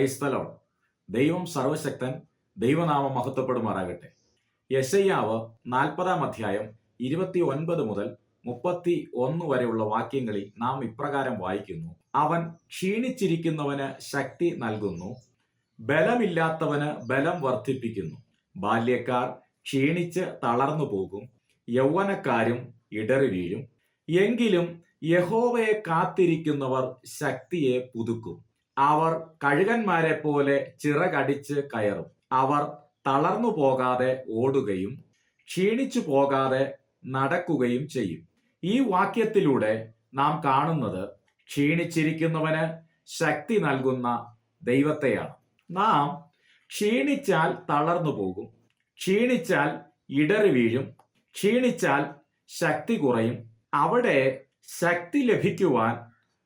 Praise the Lord. ദൈവം സർവശക്തൻ, ദൈവനാമം മഹത്വപ്പെടുമാറാകട്ടെ. യെശയ്യാവ് 40-ാം അധ്യായം 29 മുതൽ 31 വരെയുള്ള വാക്യങ്ങളിൽ നാം ഇപ്രകാരം വായിക്കുന്നു: അവൻ ക്ഷീണിച്ചിരിക്കുന്നവന് ശക്തി നൽകുന്നു, ബലമില്ലാത്തവന് ബലം വർദ്ധിപ്പിക്കുന്നു. ബാല്യക്കാർ ക്ഷീണിച്ച് തളർന്നു പോകും, യൗവനക്കാരും ഇടറി വീഴും. എങ്കിലും യഹോവയെ കാത്തിരിക്കുന്നവർ ശക്തിയെ പുതുക്കും. അവർ കഴുകന്മാരെ പോലെ ചിറകടിച്ച് കയറും. അവർ തളർന്നു പോകാതെ ഓടുകയും ക്ഷീണിച്ചു പോകാതെ നടക്കുകയും ചെയ്യും. ഈ വാക്യത്തിലൂടെ നാം കാണുന്നത് ക്ഷീണിച്ചിരിക്കുന്നവന് ശക്തി നൽകുന്ന ദൈവത്തെയാണ്. നാം ക്ഷീണിച്ചാൽ തളർന്നു പോകും, ക്ഷീണിച്ചാൽ ഇടറി വീഴും, ക്ഷീണിച്ചാൽ ശക്തി കുറയും. അവിടെ ശക്തി ലഭിക്കുവാൻ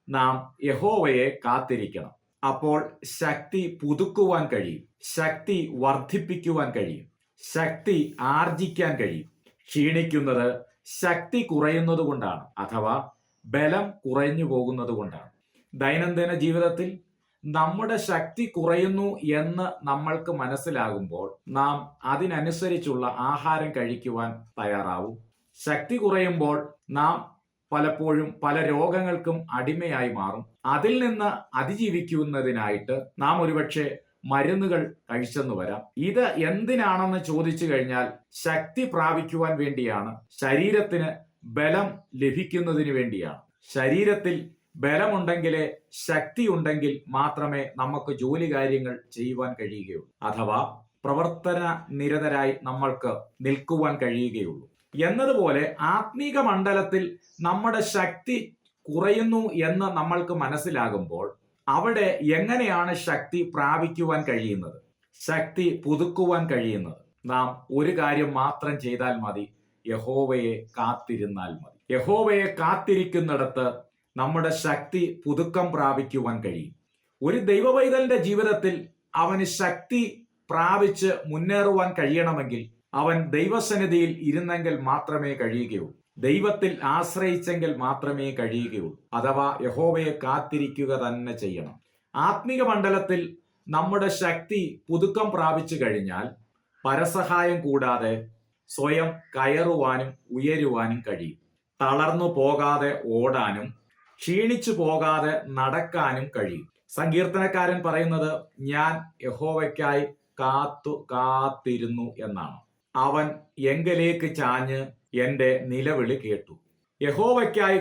നാം യഹോവയെ കാത്തിരിക്കണം. അപ്പോൾ ശക്തി പുതുക്കുവാൻ കഴിയും, ശക്തി വർദ്ധിപ്പിക്കുവാൻ കഴിയും, ശക്തി ആർജിക്കാൻ കഴിയും. ക്ഷീണിക്കുന്നത് ശക്തി കുറയുന്നത് കൊണ്ടാണ്, അഥവാ ബലം കുറഞ്ഞു പോകുന്നത് കൊണ്ടാണ്. ദൈനംദിന ജീവിതത്തിൽ നമ്മുടെ ശക്തി കുറയുന്നു എന്ന് നമ്മൾക്ക് മനസ്സിലാകുമ്പോൾ നാം അതിനനുസരിച്ചുള്ള ആഹാരം കഴിക്കുവാൻ തയ്യാറാവും. ശക്തി കുറയുമ്പോൾ നാം പലപ്പോഴും പല രോഗങ്ങൾക്കും അടിമയായി മാറും. അതിൽ നിന്ന് അതിജീവിക്കുന്നതിനായിട്ട് നാം ഒരുപക്ഷെ മരുന്നുകൾ കഴിച്ചെന്ന് വരാം. ഇത് എന്തിനാണെന്ന് ചോദിച്ചു കഴിഞ്ഞാൽ ശക്തി പ്രാപിക്കുവാൻ വേണ്ടിയാണ്, ശരീരത്തിന് ബലം ലഭിക്കുന്നതിന് വേണ്ടിയാണ്. ശരീരത്തിൽ ബലമുണ്ടെങ്കിലേ, ശക്തി ഉണ്ടെങ്കിൽ മാത്രമേ നമുക്ക് ജോലി കാര്യങ്ങൾ ചെയ്യുവാൻ കഴിയുകയുള്ളൂ, അഥവാ പ്രവർത്തന നിരതരായി നമ്മൾക്ക് നിൽക്കുവാൻ കഴിയുകയുള്ളൂ. എന്നതുപോലെ ആത്മീക മണ്ഡലത്തിൽ നമ്മുടെ ശക്തി കുറയുന്നു എന്ന് നമ്മൾക്ക് മനസ്സിലാകുമ്പോൾ അവിടെ എങ്ങനെയാണ് ശക്തി പ്രാപിക്കുവാൻ കഴിയുന്നത്, ശക്തി പുതുക്കുവാൻ കഴിയുന്നത്? നാം ഒരു കാര്യം മാത്രം ചെയ്താൽ മതി: യഹോവയെ കാത്തിരുന്നാൽ മതി. യഹോവയെ കാത്തിരിക്കുന്നിടത്ത് നമ്മുടെ ശക്തി പുതുക്കം പ്രാപിക്കുവാൻ കഴിയും. ഒരു ദൈവപൈതലിന്റെ ജീവിതത്തിൽ അവന് ശക്തി പ്രാപിച്ച് മുന്നേറുവാൻ കഴിയണമെങ്കിൽ അവൻ ദൈവസന്നിധിയിൽ ഇരുന്നെങ്കിൽ മാത്രമേ കഴിയുകയുള്ളൂ, ദൈവത്തിൽ ആശ്രയിച്ചെങ്കിൽ മാത്രമേ കഴിയുകയുള്ളൂ. അഥവാ യഹോവയെ കാത്തിരിക്കുക തന്നെ ചെയ്യണം. ആത്മീക മണ്ഡലത്തിൽ നമ്മുടെ ശക്തി പുതുക്കം പ്രാപിച്ചു കഴിഞ്ഞാൽ പരസഹായം കൂടാതെ സ്വയം കയറുവാനും ഉയരുവാനും കഴിയും. തളർന്നു പോകാതെ ഓടാനും ക്ഷീണിച്ചു പോകാതെ നടക്കാനും കഴിയും. സങ്കീർത്തനക്കാരൻ പറയുന്നത്, ഞാൻ യഹോവയ്ക്കായി കാത്തിരുന്നു എന്നാണ്. അവൻ എങ്കലേക്ക് ചാഞ്ഞ് എന്റെ നിലവിളി കേട്ടു. യഹോവയ്ക്കായി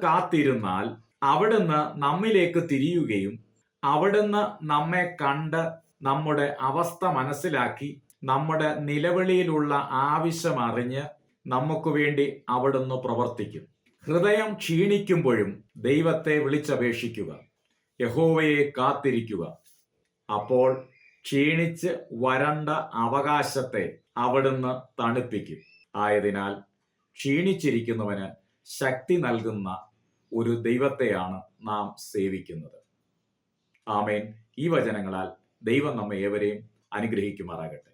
കാത്തിരുന്നാൽ അവിടുന്ന് നമ്മിലേക്ക് തിരിയുകയും അവിടുന്ന് നമ്മെ കണ്ട് നമ്മുടെ അവസ്ഥ മനസ്സിലാക്കി നമ്മുടെ നിലവിളിയിലുള്ള ആവശ്യം അറിഞ്ഞ് നമുക്ക് വേണ്ടി അവിടുന്ന് പ്രവർത്തിക്കും. ഹൃദയം ക്ഷീണിക്കുമ്പോഴും ദൈവത്തെ വിളിച്ചപേക്ഷിക്കുക, യഹോവയെ കാത്തിരിക്കുക. അപ്പോൾ ക്ഷീണിച്ച് വരണ്ട അവകാശത്തെ അവിടുന്ന് തണുപ്പിക്കും. ആയതിനാൽ ക്ഷീണിച്ചിരിക്കുന്നവന് ശക്തി നൽകുന്ന ഒരു ദൈവത്തെയാണ് നാം സേവിക്കുന്നത്. ആമേൻ. ഈ വചനങ്ങളാൽ ദൈവം നമ്മെ ഏവരെയും അനുഗ്രഹിക്കുമാറാകട്ടെ.